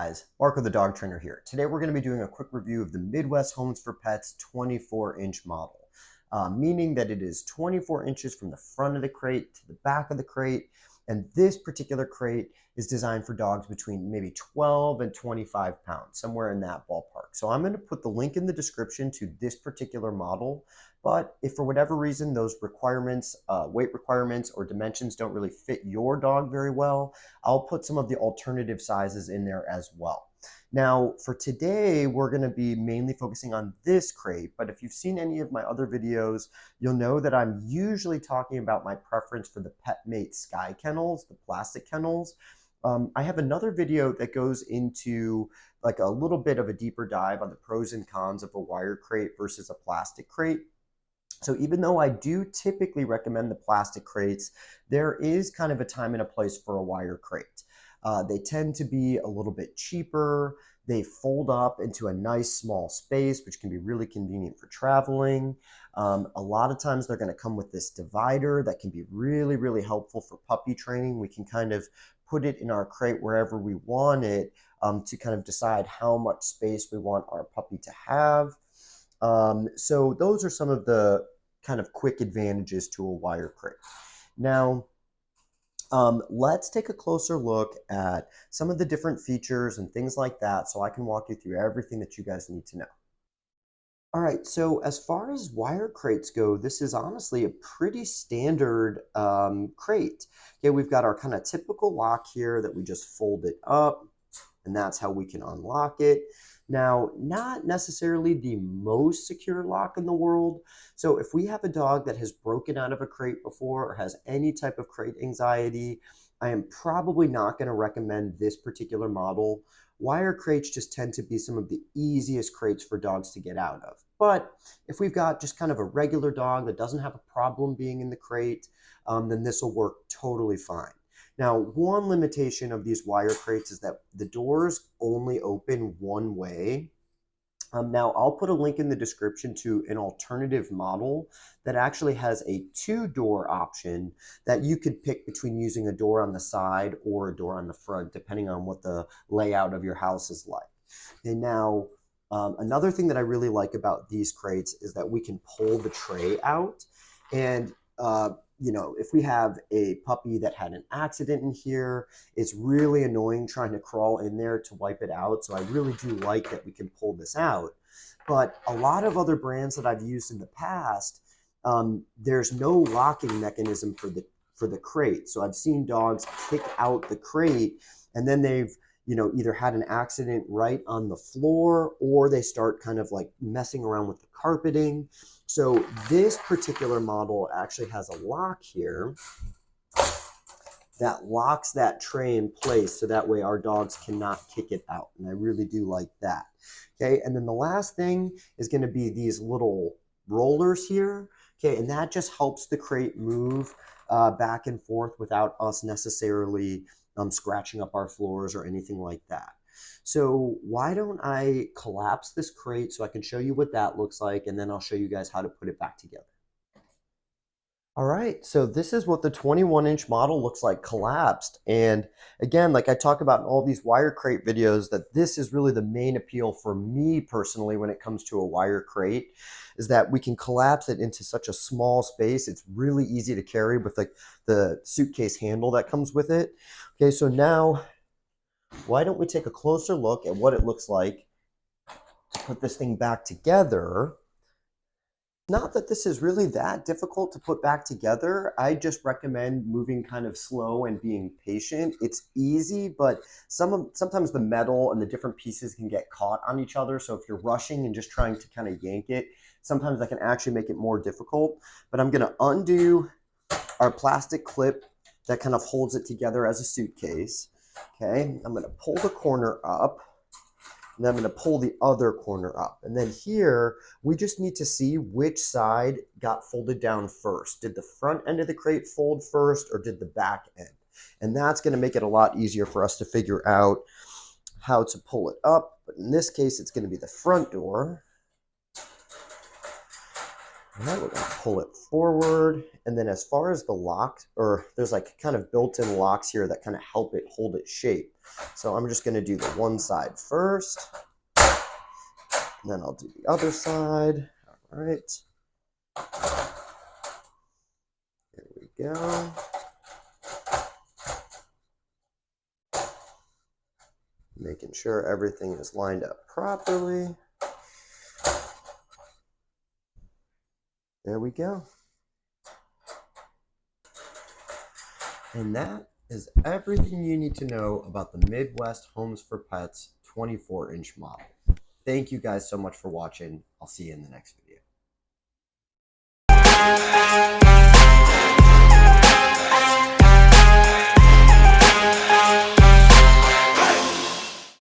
guys, Marco the dog trainer here. Today we're going to be doing a quick review of the Midwest Homes for Pets 24-inch model, meaning that it is 24 inches from the front of the crate to the back of the crate, and this particular crate is designed for dogs between maybe 12 and 25 pounds, somewhere in that ballpark. So I'm going to put the link in the description to this particular model, but if for whatever reason those requirements, weight requirements or dimensions don't really fit your dog very well, I'll put some of the alternative sizes in there as well. Now, for today, we're going to be mainly focusing on this crate, but if you've seen any of my other videos, you'll know that I'm usually talking about my preference for the PetMate Sky Kennels, the plastic kennels. I have another video that goes into like a little bit of a deeper dive on the pros and cons of a wire crate versus a plastic crate. So even though I do typically recommend the plastic crates, there is kind of a time and a place for a wire crate. They tend to be a little bit cheaper. They fold up into a nice small space, which can be really convenient for traveling. A lot of times they're going to come with this divider that can be really, really helpful for puppy training. We can kind of put it in our crate wherever we want it to kind of decide how much space we want our puppy to have. So those are some of the kind of quick advantages to a wire crate. Now, let's take a closer look at some of the different features and things like that so I can walk you through everything that you guys need to know. All right, so as far as wire crates go, this is honestly a pretty standard crate. Okay, we've got our kind of typical lock here that we just fold it up, and that's how we can unlock it. Now, not necessarily the most secure lock in the world. So if we have a dog that has broken out of a crate before or has any type of crate anxiety, I am probably not going to recommend this particular model. Wire crates just tend to be some of the easiest crates for dogs to get out of. But if we've got just kind of a regular dog that doesn't have a problem being in the crate, then this will work totally fine. Now, one limitation of these wire crates is that the doors only open one way. Now, I'll put a link in the description to an alternative model that actually has a two-door option that you could pick between using a door on the side or a door on the front, depending on what the layout of your house is like. And now, another thing that I really like about these crates is that we can pull the tray out. And you know, if we have a puppy that had an accident in here, it's really annoying trying to crawl in there to wipe it out. So I really do like that we can pull this out. But a lot of other brands that I've used in the past, there's no locking mechanism for the crate. So I've seen dogs kick out the crate and then they've, you know, either had an accident right on the floor or they start kind of like messing around with the carpeting. So this particular model actually has a lock here that locks that tray in place so that way our dogs cannot kick it out. And I really do like that. Okay, and then the last thing is going to be these little rollers here. Okay, and that just helps the crate move back and forth without us necessarily scratching up our floors or anything like that. So why don't I collapse this crate so I can show you what that looks like, and then I'll show you guys how to put it back together. All right, so this is what the 21-inch model looks like collapsed. And again, like I talk about in all these wire crate videos, that this is really the main appeal for me personally when it comes to a wire crate, is that we can collapse it into such a small space. It's really easy to carry with like the suitcase handle that comes with it. Okay, so now why don't we take a closer look at what it looks like to put this thing back together. Not that this is really that difficult to put back together. I just recommend moving kind of slow and being patient. It's easy, but sometimes the metal and the different pieces can get caught on each other. So if you're rushing and just trying to kind of yank it, sometimes that can actually make it more difficult. But I'm going to undo our plastic clip that kind of holds it together as a suitcase. Okay, I'm going to pull the corner up. And then I'm going to pull the other corner up. And then here, we just need to see which side got folded down first. Did the front end of the crate fold first or did the back end? And that's going to make it a lot easier for us to figure out how to pull it up. But in this case, it's going to be the front door. All right, we're gonna pull it forward. And then as far as the lock, or there's like kind of built-in locks here that kind of help it hold its shape. So I'm just gonna do the one side first, and then I'll do the other side. All right. There we go. Making sure everything is lined up properly. There we go. And that is everything you need to know about the Midwest Homes for Pets 24-inch model. Thank you guys so much for watching. I'll see you in the next video.